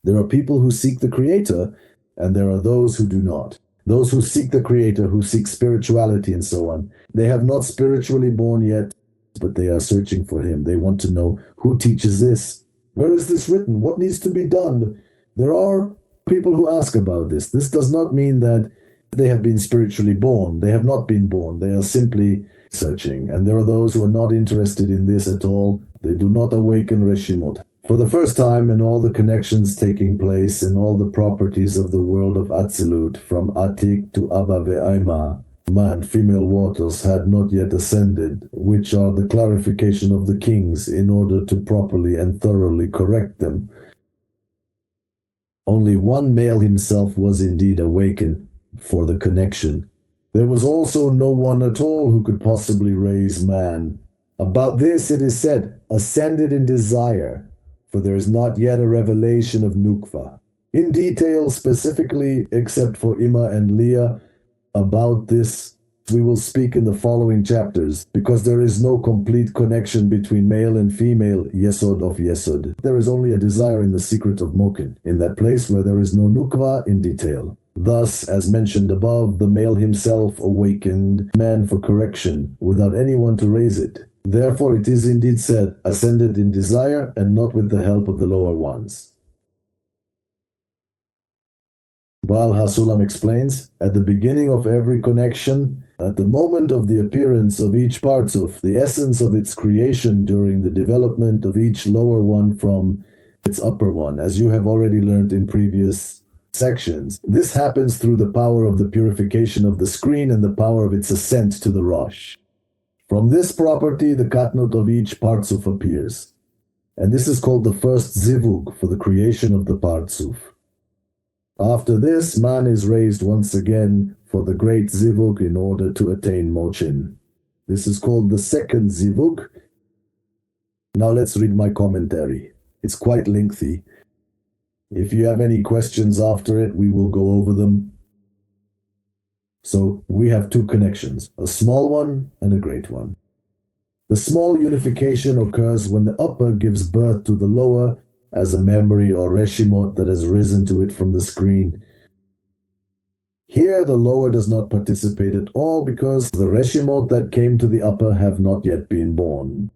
There are people who seek the Creator, and there are those who do not. Those who seek the Creator, who seek spirituality and so on, they have not spiritually born yet, but they are searching for Him. They want to know, who teaches this? Where is this written? What needs to be done? There are people who ask about this. This does not mean that they have been spiritually born. They have not been born. They are simply searching. And there are those who are not interested in this at all. They do not awaken Reshimot. For the first time in all the connections taking place in all the properties of the world of Atzilut, from Atik to Abba ve'Ima, man, female waters had not yet ascended, which are the clarification of the kings in order to properly and thoroughly correct them. Only one male himself was indeed awakened for the connection. There was also no one at all who could possibly raise man. About this it is said, ascended in desire, for there is not yet a revelation of Nukva. In detail, specifically, except for Ima and Leah, about this we will speak in the following chapters, because there is no complete connection between male and female Yesod of Yesod. There is only a desire in the secret of Mokin, in that place where there is no Nukva in detail. Thus, as mentioned above, the male himself awakened man for correction, without anyone to raise it. Therefore it is indeed said, ascended in desire, and not with the help of the lower ones. Baal HaSulam explains, at the beginning of every connection, at the moment of the appearance of each Partzuf, the essence of its creation during the development of each lower one from its upper one, as you have already learned in previous sections. This happens through the power of the purification of the screen and the power of its ascent to the Rosh. From this property, the katnut of each Partzuf appears. And this is called the first Zivug for the creation of the Partzuf. After this, man is raised once again for the great Zivug in order to attain Mochin. This is called the second Zivug. Now let's read my commentary. It's quite lengthy. If you have any questions after it, we will go over them. So we have two connections, a small one and a great one. The small unification occurs when the upper gives birth to the lower as a memory or Reshimot that has risen to it from the screen. Here the lower does not participate at all because the Reshimot that came to the upper have not yet been born.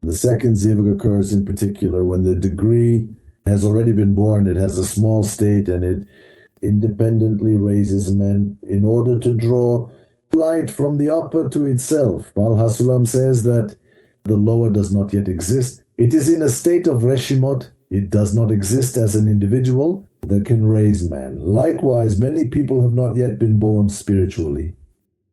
The second Zivug occurs in particular when the degree has already been born. It has a small state and it independently raises men in order to draw light from the upper to itself. Baal HaSulam says that the lower does not yet exist. It is in a state of Reshimot. It does not exist as an individual that can raise man. Likewise, many people have not yet been born spiritually.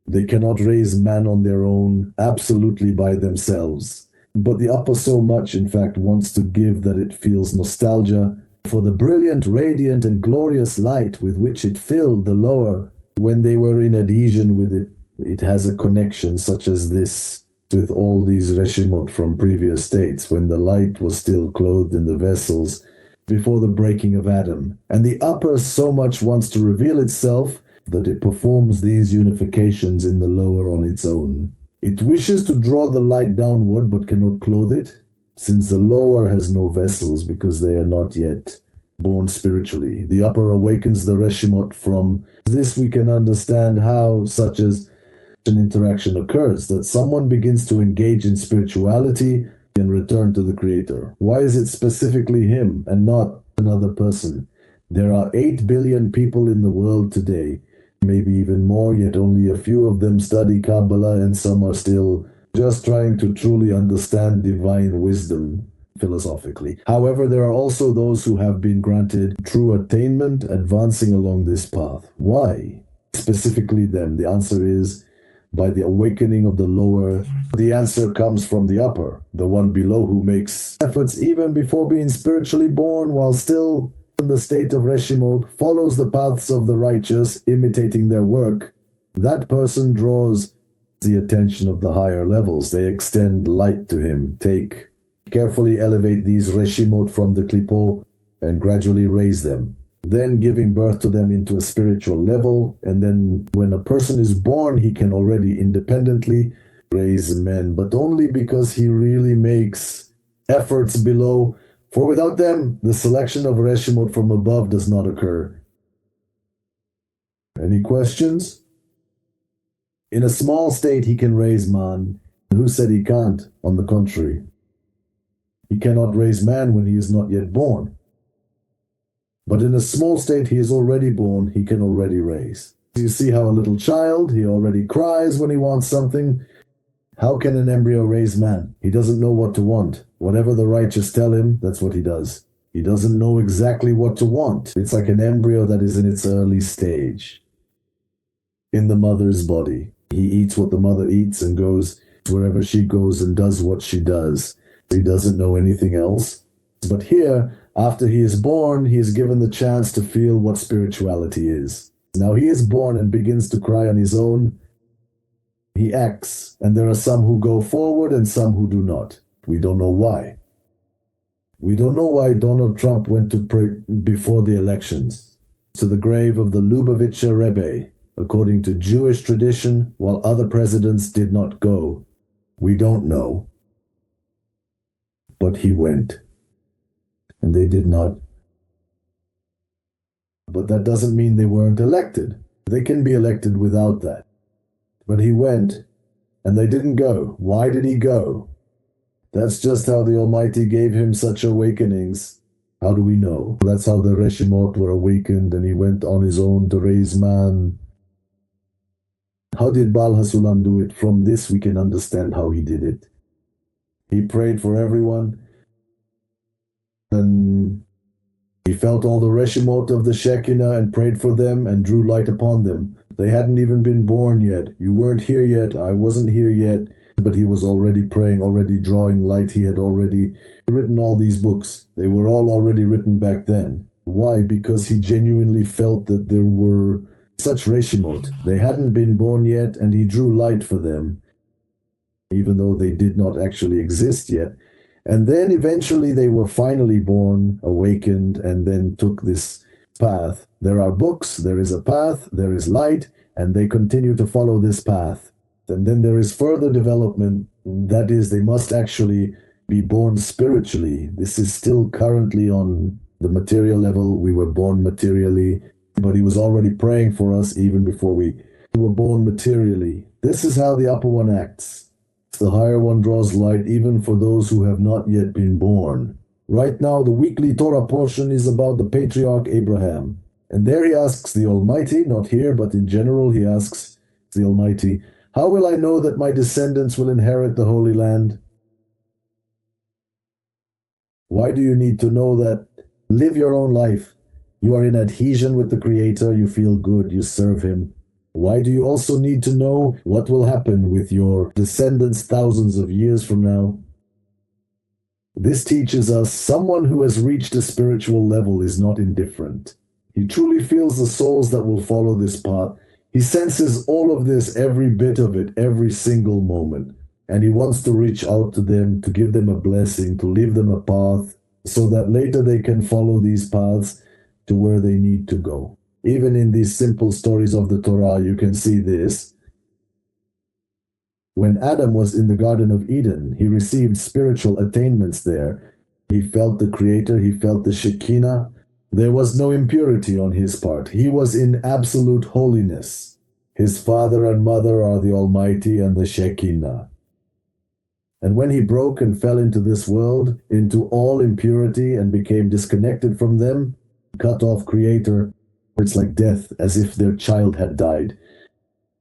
They cannot raise man on their own, absolutely by themselves. But the upper so much, in fact, wants to give that it feels nostalgia for the brilliant, radiant, and glorious light with which it filled the lower when they were in adhesion with it. It has a connection such as this with all these Reshimot from previous states, when the light was still clothed in the vessels before the breaking of Adam. And the upper so much wants to reveal itself that it performs these unifications in the lower on its own. It wishes to draw the light downward but cannot clothe it, since the lower has no vessels because they are not yet born spiritually. The upper awakens the Reshimot. From this we can understand how such as an interaction occurs, that someone begins to engage in spirituality and return to the Creator. Why is it specifically him and not another person? There are 8 billion people in the world today, maybe even more, yet only a few of them study Kabbalah and some are still just trying to truly understand divine wisdom philosophically. However, there are also those who have been granted true attainment advancing along this path. Why? Specifically them. The answer is by the awakening of the lower. The answer comes from the upper, the one below who makes efforts even before being spiritually born while still in the state of Reshimot, follows the paths of the righteous, imitating their work. That person draws the attention of the higher levels. They extend light to him, carefully elevate these Reshimot from the Klipot and gradually raise them, then giving birth to them into a spiritual level. And then when a person is born, he can already independently raise men, but only because he really makes efforts below For without them, the selection of Reshimot from above does not occur. Any questions? In a small state he can raise man. Who said he can't? On the contrary. He cannot raise man when he is not yet born. But in a small state he is already born, he can already raise. You see how a little child, he already cries when he wants something. How can an embryo raise man? He doesn't know what to want. Whatever the righteous tell him, that's what he does. He doesn't know exactly what to want. It's like an embryo that is in its early stage. In the mother's body. He eats what the mother eats and goes wherever she goes and does what she does. He doesn't know anything else. But here, after he is born, he is given the chance to feel what spirituality is. Now he is born and begins to cry on his own. He acts, and there are some who go forward and some who do not. We don't know why. We don't know why Donald Trump went to pray before the elections to the grave of the Lubavitcher Rebbe, according to Jewish tradition, while other presidents did not go. We don't know. But he went. And they did not. But that doesn't mean they weren't elected. They can be elected without that. But he went, and they didn't go. Why did he go? That's just how the Almighty gave him such awakenings. How do we know? That's how the Reshimot were awakened, and he went on his own to raise man. How did Baal HaSulam do it? From this we can understand how he did it. He prayed for everyone, and he felt all the Reshimot of the Shekinah and prayed for them and drew light upon them. They hadn't even been born yet. You weren't here yet. I wasn't here yet. But he was already praying, already drawing light. He had already written all these books. They were all already written back then. Why? Because he genuinely felt that there were such Reshimot. They hadn't been born yet, and he drew light for them, even though they did not actually exist yet. And then eventually they were finally born, awakened, and then took this path. There are books, there is a path, there is light, and they continue to follow this path. And then there is further development, that is, they must actually be born spiritually. This is still currently on the material level. We were born materially, but he was already praying for us even before we were born materially. This is how the upper one acts. The higher one draws light even for those who have not yet been born. Right now, the weekly Torah portion is about the patriarch Abraham. And there he asks the Almighty, not here, but in general, he asks the Almighty, how will I know that my descendants will inherit the Holy Land? Why do you need to know that? Live your own life. You are in adhesion with the Creator, you feel good, you serve Him. Why do you also need to know what will happen with your descendants thousands of years from now? This teaches us someone who has reached a spiritual level is not indifferent. He truly feels the souls that will follow this path. He senses all of this, every bit of it, every single moment. And he wants to reach out to them, to give them a blessing, to leave them a path, so that later they can follow these paths to where they need to go. Even in these simple stories of the Torah, you can see this. When Adam was in the Garden of Eden, he received spiritual attainments there. He felt the Creator, he felt the Shekinah. There was no impurity on his part. He was in absolute holiness. His father and mother are the Almighty and the Shekinah. And when he broke and fell into this world, into all impurity, and became disconnected from them, cut off Creator, it's like death, as if their child had died.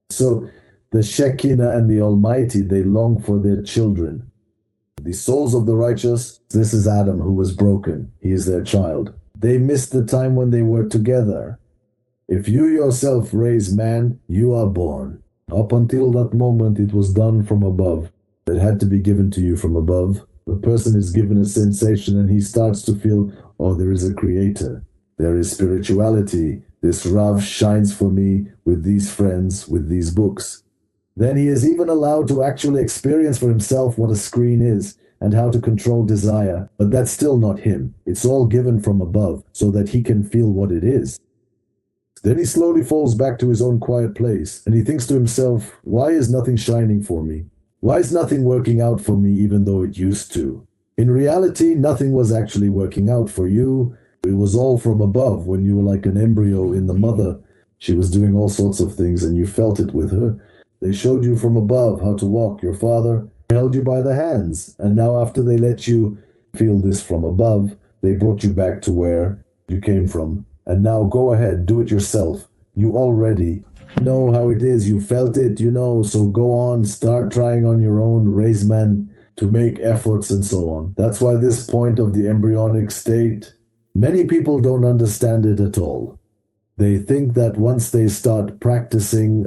So the Shekinah and the Almighty, they long for their children. The souls of the righteous, this is Adam who was broken. He is their child. They missed the time when they were together. If you yourself raise man, you are born. Up until that moment, it was done from above. It had to be given to you from above. The person is given a sensation and he starts to feel, oh, there is a Creator. There is spirituality. This Rav shines for me with these friends, with these books. Then he is even allowed to actually experience for himself what a screen is and how to control desire. But that's still not him. It's all given from above so that he can feel what it is. Then he slowly falls back to his own quiet place and he thinks to himself, why is nothing shining for me? Why is nothing working out for me even though it used to? In reality, nothing was actually working out for you. It was all from above. When you were like an embryo in the mother, she was doing all sorts of things and you felt it with her. They showed you from above how to walk. Your father held you by the hands. And now after they let you feel this from above, they brought you back to where you came from. And now go ahead, do it yourself. You already know how it is. You felt it, so go on, start trying on your own, raise men to make efforts and so on. That's why this point of the embryonic state, many people don't understand it at all. They think that once they start practicing,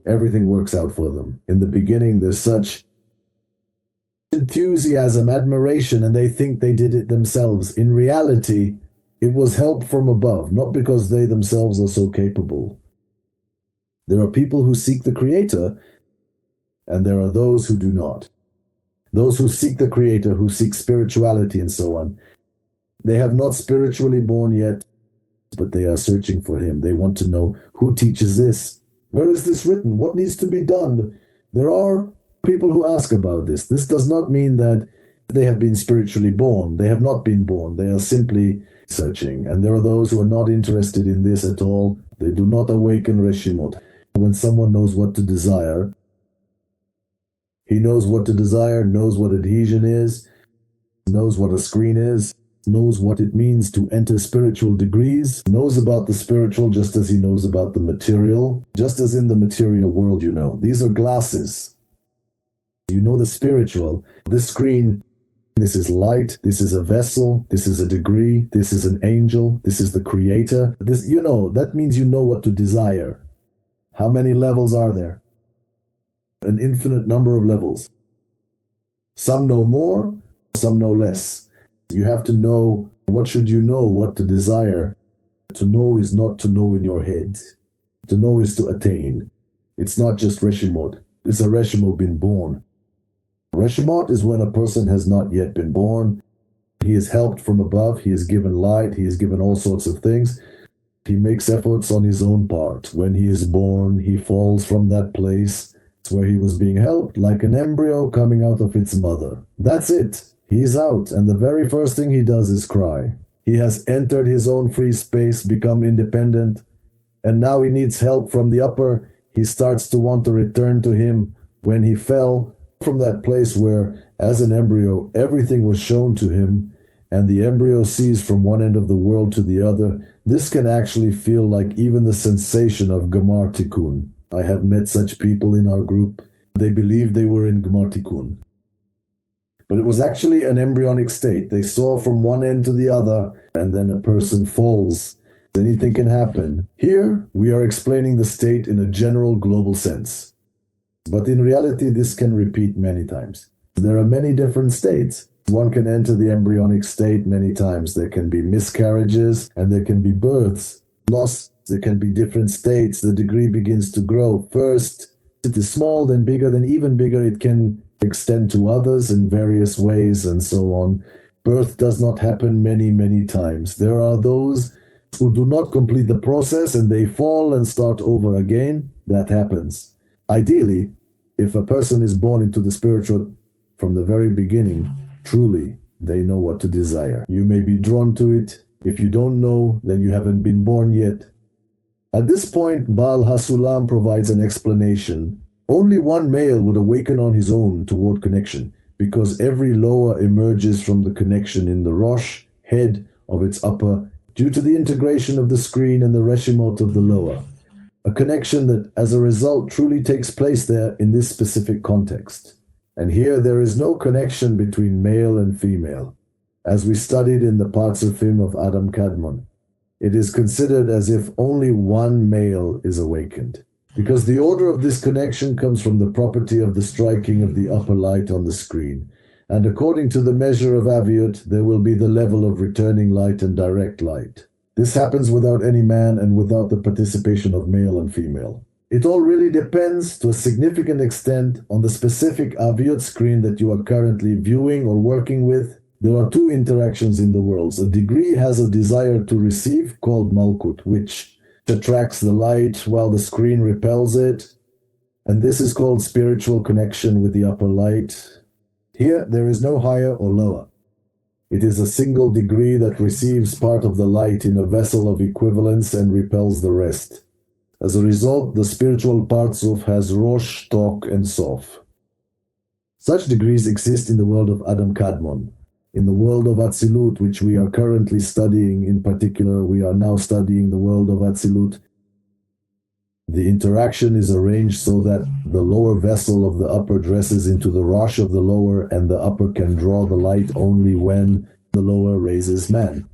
everything works out for them. In the beginning, there's such enthusiasm, admiration, and they think they did it themselves. In reality, it was help from above, not because they themselves are so capable. There are people who seek the Creator, and there are those who do not. Those who seek the Creator, who seek spirituality and so on, they have not spiritually born yet, but they are searching for Him. They want to know who teaches this. Where is this written? What needs to be done? There are people who ask about this. This does not mean that they have been spiritually born. They have not been born. They are simply searching. And there are those who are not interested in this at all. They do not awaken Reshimot. When someone knows what to desire, he knows what to desire, knows what adhesion is, knows what a screen is, knows what it means to enter spiritual degrees, knows about the spiritual just as he knows about the material, just as in the material world, These are glasses. You know the spiritual. This screen, this is light, this is a vessel, this is a degree, this is an angel, this is the Creator. This, that means you know what to desire. How many levels are there? An infinite number of levels. Some know more, some know less. You have to know, what should you know, what to desire. To know is not to know in your head. To know is to attain. It's not just Reshimot. It's a Reshimot been born. Reshimot is when a person has not yet been born. He is helped from above. He is given light. He is given all sorts of things. He makes efforts on his own part. When he is born, he falls from that place where he was being helped, like an embryo coming out of its mother. That's it. He's out, and the very first thing he does is cry. He has entered his own free space, become independent, and now he needs help from the upper. He starts to want to return to him. When he fell from that place where, as an embryo, everything was shown to him, and the embryo sees from one end of the world to the other, this can actually feel like even the sensation of Gamar Tikkun. I have met such people in our group. They believed they were in Gamar Tikkun. But it was actually an embryonic state. They saw from one end to the other, and then a person falls. Anything can happen. Here, we are explaining the state in a general global sense. But in reality, this can repeat many times. There are many different states. One can enter the embryonic state many times. There can be miscarriages, and there can be births, loss. There can be different states. The degree begins to grow. First, it is small, then bigger, then even bigger. It can extend to others in various ways, and so on. Birth does not happen many, many times. There are those who do not complete the process, and they fall and start over again. That happens. Ideally, if a person is born into the spiritual from the very beginning, truly, they know what to desire. You may be drawn to it. If you don't know, then you haven't been born yet. At this point, Baal HaSulam provides an explanation. Only one male would awaken on his own toward connection, because every lower emerges from the connection in the Rosh, head of its upper, due to the integration of the screen and the Reshimot of the lower. A connection that, as a result, truly takes place there in this specific context. And here there is no connection between male and female. As we studied in the Partzuf of Adam Kadmon, it is considered as if only one male is awakened, because the order of this connection comes from the property of the striking of the upper light on the screen. And according to the measure of Aviut, there will be the level of returning light and direct light. This happens without any man and without the participation of male and female. It all really depends to a significant extent on the specific Aviut screen that you are currently viewing or working with. There are two interactions in the worlds. A degree has a desire to receive, called Malkut, which attracts the light while the screen repels it. And this is called spiritual connection with the upper light. Here, there is no higher or lower. It is a single degree that receives part of the light in a vessel of equivalence and repels the rest. As a result, the spiritual Partzuf has Rosh, Tok, and Sof. Such degrees exist in the world of Adam Kadmon. In the world of Atzilut, which we are currently studying in particular, we are now studying the world of Atzilut. The interaction is arranged so that the lower vessel of the upper dresses into the Rosh of the lower, and the upper can draw the light only when the lower raises man.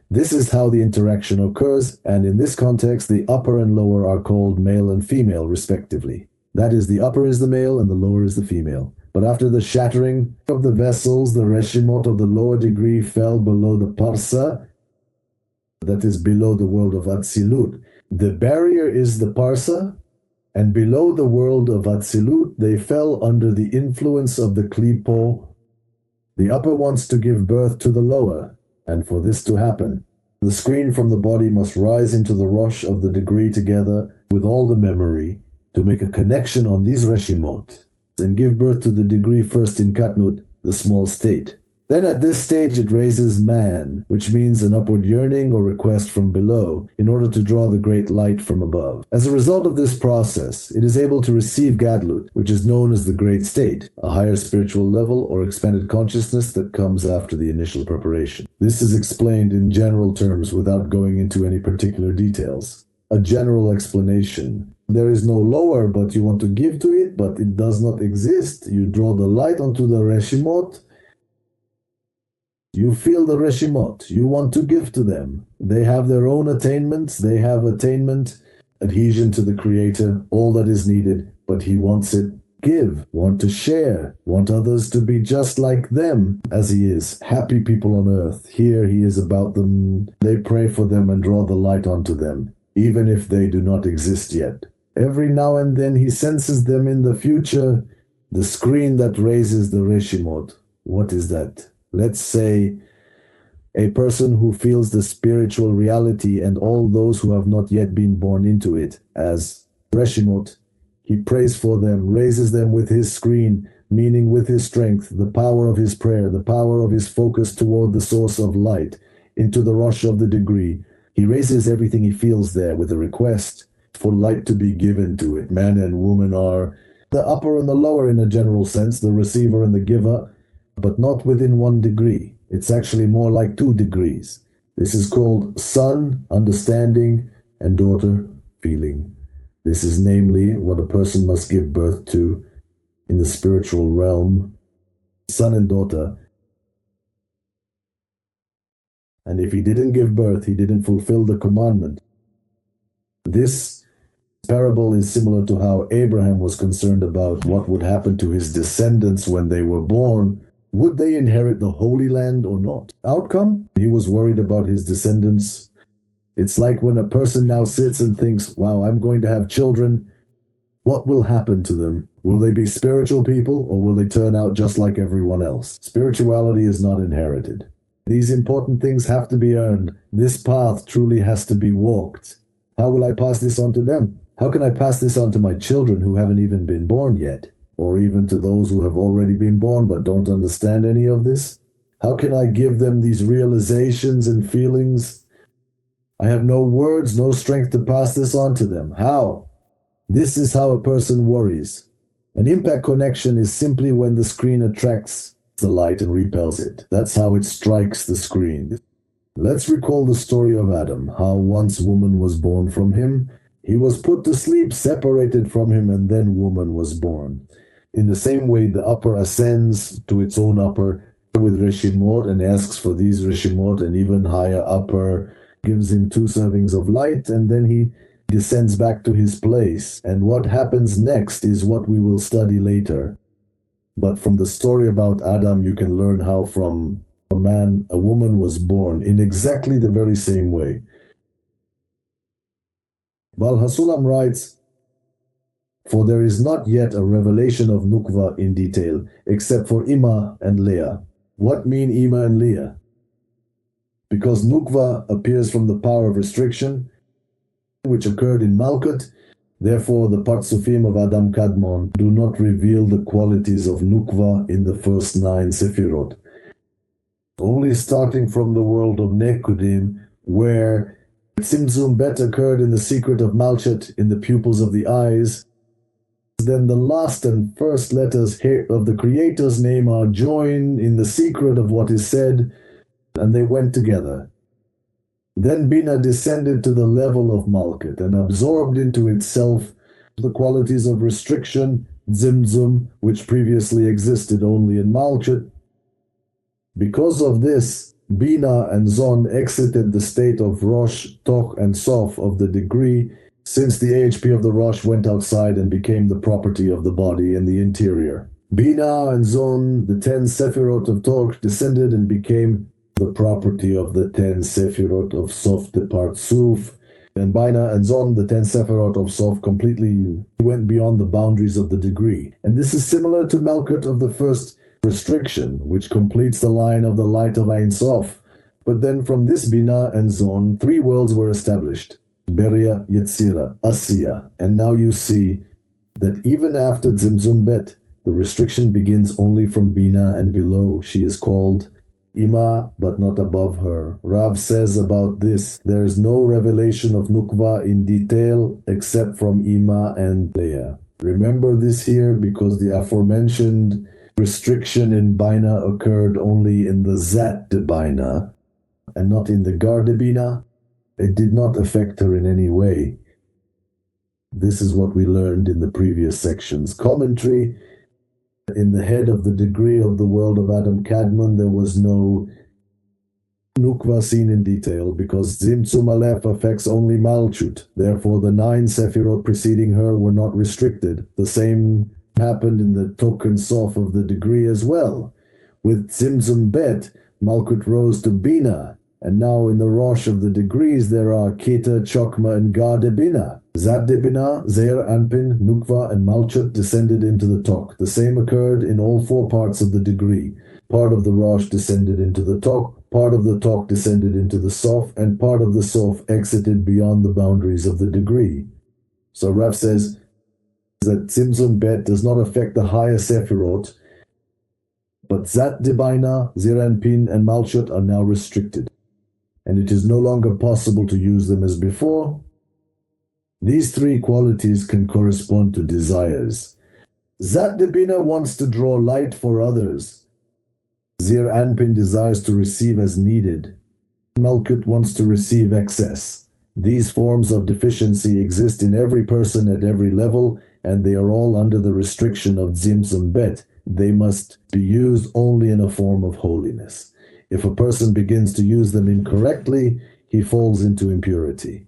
This is how the interaction occurs, and in this context, the upper and lower are called male and female, respectively. That is, the upper is the male and the lower is the female. But after the shattering of the vessels, the Reshimot of the lower degree fell below the Parsa, that is, below the world of Atzilut. The barrier is the Parsa, and below the world of Atzilut, they fell under the influence of the Klipo. The upper wants to give birth to the lower, and for this to happen, the screen from the body must rise into the Rosh of the degree together with all the memory to make a connection on these Reshimot, and give birth to the degree first in Katnut, the small state. Then at this stage it raises man, which means an upward yearning or request from below, in order to draw the great light from above. As a result of this process, it is able to receive Gadlut, which is known as the great state, a higher spiritual level or expanded consciousness that comes after the initial preparation. This is explained in general terms without going into any particular details. A general explanation. There is no lower, but you want to give to it, but it does not exist. You draw the light onto the Reshimot. You feel the Reshimot. You want to give to them. They have their own attainments. They have attainment, adhesion to the Creator, all that is needed, but He wants it. Give, want to share, want others to be just like them as He is. Happy people on earth. Here He is about them. They pray for them and draw the light onto them, even if they do not exist yet. Every now and then He senses them in the future. The screen that raises the Reshimot. What is that? Let's say a person who feels the spiritual reality and all those who have not yet been born into it as Reshimot. He prays for them, raises them with his screen, meaning with his strength, the power of his prayer, the power of his focus toward the source of light, into the Rosh of the degree. He raises everything he feels there with a request for light to be given to it. Man and woman are the upper and the lower in a general sense, the receiver and the giver, but not within one degree. It's actually more like 2 degrees. This is called son, understanding, and daughter, feeling. This is namely what a person must give birth to in the spiritual realm, son and daughter. And if he didn't give birth, he didn't fulfill the commandment. This parable is similar to how Abraham was concerned about what would happen to his descendants when they were born. Would they inherit the Holy Land or not? Outcome? He was worried about his descendants. It's like when a person now sits and thinks, wow, I'm going to have children. What will happen to them? Will they be spiritual people, or will they turn out just like everyone else? Spirituality is not inherited. These important things have to be earned. This path truly has to be walked. How will I pass this on to them? How can I pass this on to my children who haven't even been born yet? Or even to those who have already been born but don't understand any of this? How can I give them these realizations and feelings? I have no words, no strength to pass this on to them. How? This is how a person worries. An impact connection is simply when the screen attracts the light and repels it. That's how it strikes the screen. Let's recall the story of Adam, how once woman was born from him. He was put to sleep, separated from him, and then woman was born. In the same way, the upper ascends to its own upper with Reshimot and asks for these Reshimot, and even higher upper gives him 2 servings of light, and then he descends back to his place. And what happens next is what we will study later. But from the story about Adam, you can learn how from a man, a woman was born in exactly the very same way. Bal Hasulam writes, for there is not yet a revelation of Nukva in detail, except for Ima and Leah. What mean Ima and Leah? Because Nukva appears from the power of restriction, which occurred in Malkut, Therefore, the Partzufim of Adam Kadmon do not reveal the qualities of Nukva in the first 9 Sefirot. Only starting from the world of Nekudim, where Tzimtzum Bet occurred in the secret of Malchut, in the pupils of the eyes, then the last and first letters of the Creator's name are joined in the secret of what is said, and they went together. Then Bina descended to the level of Malchut and absorbed into itself the qualities of restriction, Tzimtzum, which previously existed only in Malchut. Because of this, Bina and Zon exited the state of Rosh, Toch, and Sof of the degree, since the AHP of the Rosh went outside and became the property of the body in the interior. Bina and Zon, the 10 Sefirot of Toch, descended and became the property of the 10 Sefirot of Sof de Partzuf, and Bina and Zon, the 10 Sefirot of Sof, completely went beyond the boundaries of the degree. And this is similar to Malchut of the first restriction, which completes the line of the light of Ein Sof. But then from this Bina and Zon, 3 worlds were established: Beria, Yetzira, Asiya. And now you see that even after Tzimtzum Bet, the restriction begins only from Bina and below. She is called Ima, but not above her. Rav says about this, there is no revelation of Nukva in detail except from Ima and Leah. Remember this here, because the aforementioned restriction in Bina occurred only in the Zat de Bina and not in the Gar de Bina. It did not affect her in any way. This is what we learned in the previous sections. Commentary: in the head of the degree of the world of Adam Kadmon, there was no Nukva seen in detail, because Tzimtzum Aleph affects only Malchut. Therefore, the 9 Sefirot preceding her were not restricted. The same happened in the Toch and Sof of the degree as well. With Tzimtzum Bet, Malchut rose to Bina, and now in the Rosh of the degrees there are Keta, Chokma, and Ga de Bina. Zat de Bina, Zeir Anpin, Nukva, and Malchut descended into the Toch. The same occurred in all 4 parts of the degree. Part of the Rosh descended into the Toch, part of the Toch descended into the Sof, and part of the Sof exited beyond the boundaries of the degree. So Rav says that Tzimtzum Bet does not affect the higher Sefirot, but Zat de Bina, Zeir Anpin, and Malchut are now restricted, and it is no longer possible to use them as before. These 3 qualities can correspond to desires. Zat de Bina wants to draw light for others. Zeir Anpin desires to receive as needed. Malchut wants to receive excess. These forms of deficiency exist in every person at every level, and they are all under the restriction of Tzimtzum Bet. They must be used only in a form of holiness. If a person begins to use them incorrectly, he falls into impurity.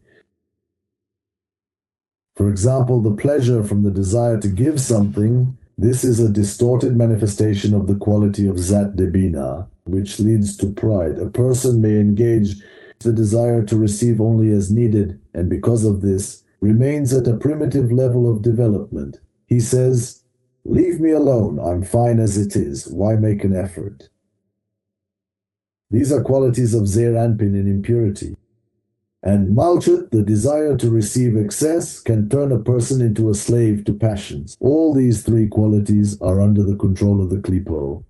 For example, the pleasure from the desire to give something, this is a distorted manifestation of the quality of Zat de Bina, which leads to pride. A person may engage the desire to receive only as needed, and because of this, remains at a primitive level of development. He says, "Leave me alone, I'm fine as it is, why make an effort?" These are qualities of Zeir Anpin in impurity. And Malchut, the desire to receive excess, can turn a person into a slave to passions. All these 3 qualities are under the control of the Klipo.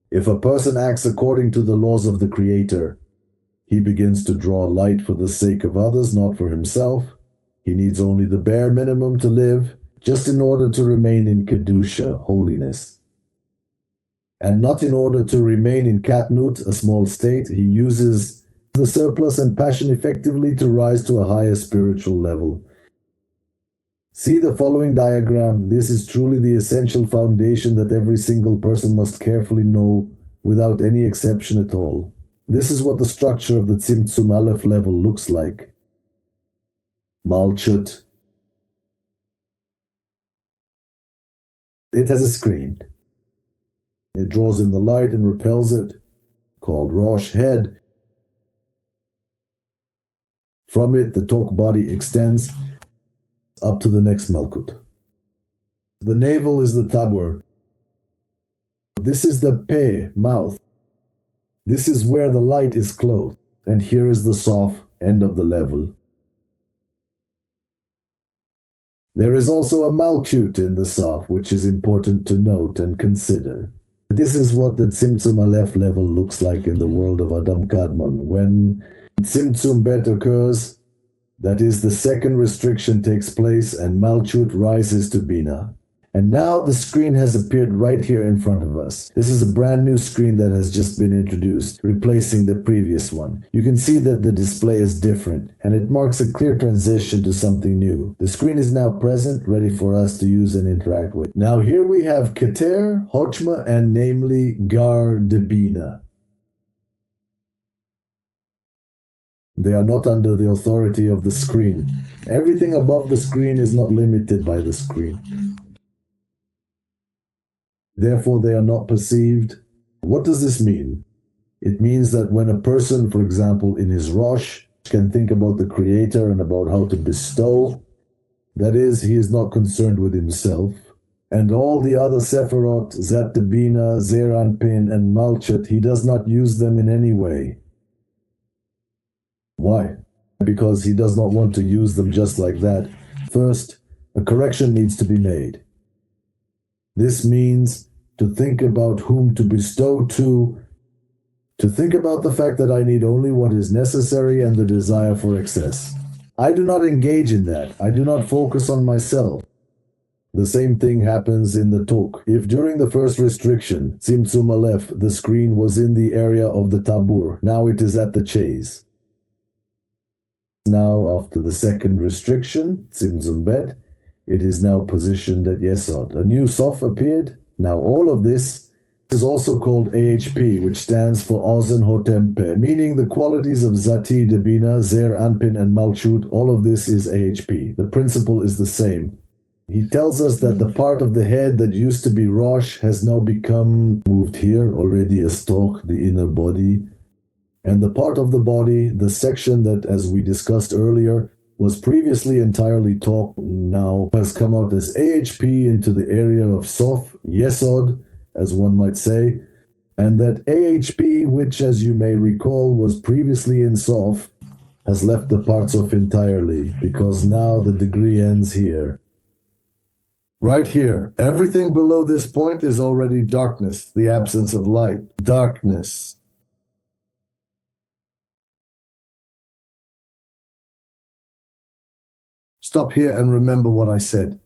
If a person acts according to the laws of the Creator, he begins to draw light for the sake of others, not for himself. He needs only the bare minimum to live, just in order to remain in Kedusha, holiness. And not in order to remain in Katnut, a small state. He uses the surplus and passion effectively to rise to a higher spiritual level. See the following diagram. This is truly the essential foundation that every single person must carefully know without any exception at all. This is what the structure of the Tzimtzum Aleph level looks like. Malchut. It has a screen. It draws in the light and repels it, called Rosh head. From it, the Toch body extends up to the next Malchut. The navel is the Tabur. This is the Peh, mouth. This is where the light is closed, and here is the Sof, end of the level. There is also a Malchut in the Sof, which is important to note and consider. This is what the Tzimtzum Aleph level looks like in the world of Adam Kadmon. When Tzimtzum Bet occurs, that is, the second restriction takes place and Malchut rises to Bina. And now the screen has appeared right here in front of us. This is a brand new screen that has just been introduced, replacing the previous one. You can see that the display is different, and it marks a clear transition to something new. The screen is now present, ready for us to use and interact with. Now here we have Keter, Hochma, and namely Gar de Bina. They are not under the authority of the screen. Everything above the screen is not limited by the screen. Therefore, they are not perceived. What does this mean? It means that when a person, for example, in his Rosh, can think about the Creator and about how to bestow, that is, he is not concerned with himself. And all the other Sefirot, Zat de Bina, Zeir Anpin, and Malchut, he does not use them in any way. Why? Because he does not want to use them just like that. First, a correction needs to be made. This means to think about whom to bestow to think about the fact that I need only what is necessary and the desire for excess. I do not engage in that. I do not focus on myself. The same thing happens in the talk. If during the first restriction, Tzimtzum Aleph, the screen was in the area of the tabur, now it is at the chase. Now, after the second restriction, Tzimtzum Bet, it is now positioned at Yesod. A new Sof appeared. Now all of this is also called AHP, which stands for Ozen Hotempe, meaning the qualities of Zati, Debina, Zeir Anpin, and Malchut. All of this is AHP. The principle is the same. He tells us that the part of the head that used to be Rosh has now become moved here, already a stalk, the inner body. And the part of the body, the section that, as we discussed earlier, was previously entirely talk, now has come out as AHP into the area of Sof, Yesod, as one might say, and that AHP, which, as you may recall, was previously in Sof, has left the Partzuf entirely, because now the degree ends here. Right here, everything below this point is already darkness, the absence of light, darkness. Stop here and remember what I said.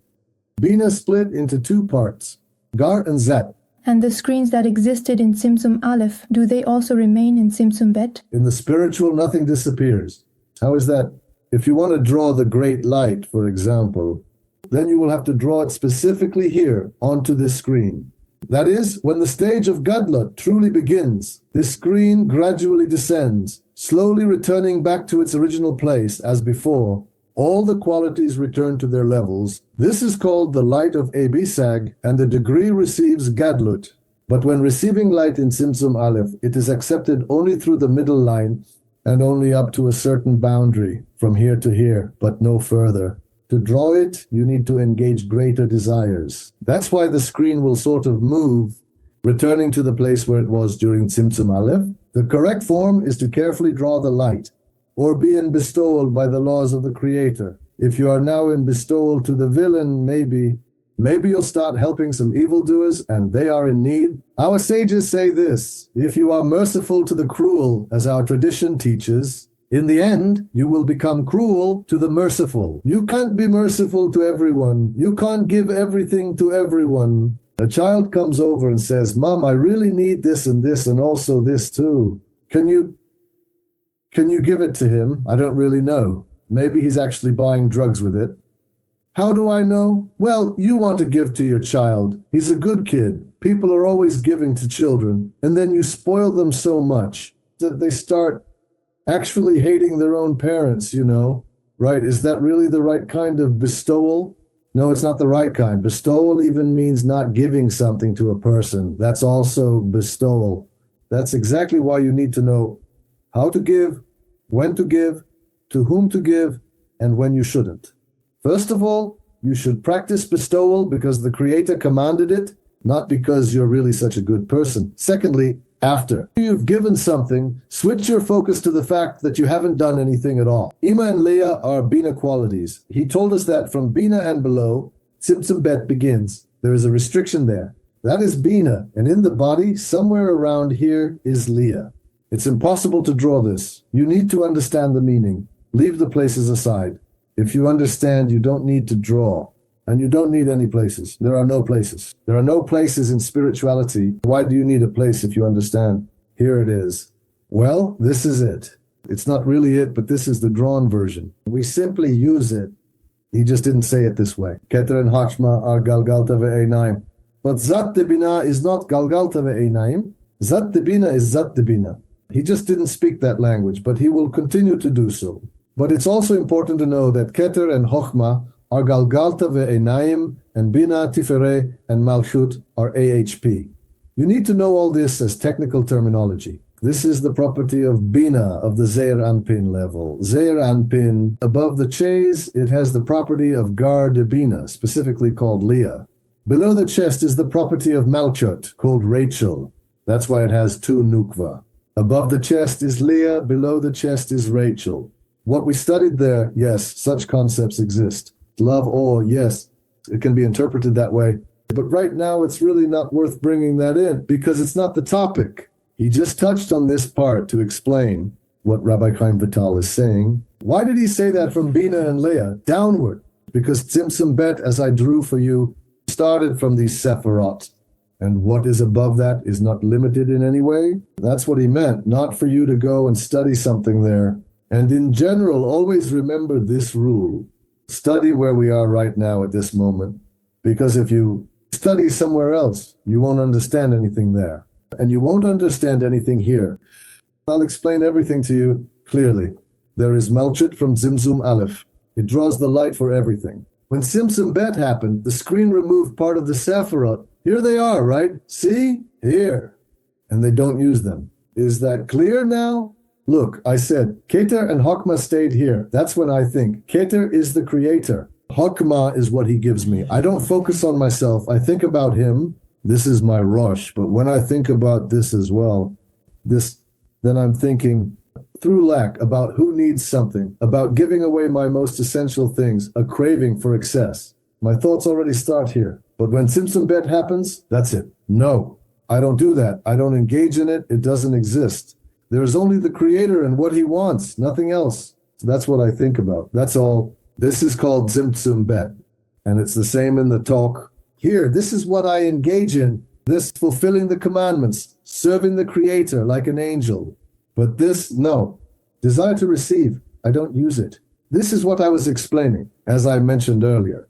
Bina split into two parts, Gar and Zat. And the screens that existed in Tzimtzum Aleph, do they also remain in Tzimtzum Bet? In the spiritual, nothing disappears. How is that? If you want to draw the great light, for example, then you will have to draw it specifically here, onto this screen. That is, when the stage of Gadlut truly begins, this screen gradually descends, slowly returning back to its original place as before. All the qualities return to their levels. This is called the light of Ebisag, and the degree receives Gadlut. But when receiving light in Tzimtzum Aleph, it is accepted only through the middle line and only up to a certain boundary, from here to here, but no further. To draw it, you need to engage greater desires. That's why the screen will sort of move, returning to the place where it was during Tzimtzum Aleph. The correct form is to carefully draw the light, or be in bestowal by the laws of the Creator. If you are now in bestowal to the villain, maybe you'll start helping some evildoers, and they are in need. Our sages say this: if you are merciful to the cruel, as our tradition teaches, in the end, you will become cruel to the merciful. You can't be merciful to everyone. You can't give everything to everyone. A child comes over and says, "Mom, I really need this and also this too. Can you give it to him? I don't really know. Maybe he's actually buying drugs with it." How do I know? Well, you want to give to your child. He's a good kid. People are always giving to children. And then you spoil them so much that they start actually hating their own parents, Right? Is that really the right kind of bestowal? No, it's not the right kind. Bestowal even means not giving something to a person. That's also bestowal. That's exactly why you need to know how to give, when to give, to whom to give, and when you shouldn't. First of all, you should practice bestowal because the Creator commanded it, not because you're really such a good person. Secondly, After you've given something, switch your focus to the fact that you haven't done anything at all. Ima and Leah are Bina qualities. He told us that from Bina and below, Tzimtzum Bet begins. There is a restriction there. That is Bina, and in the body, somewhere around here, is Leah. It's impossible to draw this. You need to understand the meaning. Leave the places aside. If you understand, you don't need to draw. And you don't need any places. There are no places. There are no places in spirituality. Why do you need a place if you understand? Here it is. Well, this is it. It's not really it, but this is the drawn version. We simply use it. He just didn't say it this way. Keter and Hachma are Galgalta ve'Eynaim. But Zat de Bina is not Galgalta ve'Eynaim. Zat de Bina is Zat de Bina. He just didn't speak that language, but he will continue to do so. But it's also important to know that Keter and Chochma are Galgalta ve'Eynaim, and Bina, Tiferet, and Malchut are AHP. You need to know all this as technical terminology. This is the property of Bina, of the Zeir Anpin level. Zeir Anpin, above the Ches, it has the property of Gar de Bina, specifically called Leah. Below the chest is the property of Malchut, called Rachel. That's why it has two Nukva. Above the chest is Leah, below the chest is Rachel. What we studied there, yes, such concepts exist. Love or yes, it can be interpreted that way. But right now it's really not worth bringing that in because it's not the topic. He just touched on this part to explain what Rabbi Chaim Vital is saying. Why did he say that from Bina and Leah downward? Because Tzimtzum Bet, as I drew for you, started from these Sefirot. And what is above that is not limited in any way. That's what he meant, not for you to go and study something there. And in general, always remember this rule. Study where we are right now at this moment, because if you study somewhere else, you won't understand anything there, and you won't understand anything here. I'll explain everything to you clearly. There is Malchut from Zimzum Aleph. It draws the light for everything. When Tzimtzum Bet happened, the screen removed part of the Sefirot. Here they are, right? See? Here. And they don't use them. Is that clear now? Look, I said, Keter and Chokmah stayed here. That's when I think. Keter is the creator. Chokmah is what he gives me. I don't focus on myself. I think about him. This is my Rosh. But when I think about this as well, then I'm thinking through lack about who needs something, about giving away my most essential things, a craving for excess. My thoughts already start here. But when Tzimtzum Bet happens, that's it. No, I don't do that. I don't engage in it. It doesn't exist. There is only the Creator and what He wants, nothing else. So that's what I think about. That's all. This is called Tzimtzum Bet. And it's the same in the talk. Here, this is what I engage in. This fulfilling the commandments, serving the Creator like an angel. But this, no. Desire to receive, I don't use it. This is what I was explaining, as I mentioned earlier.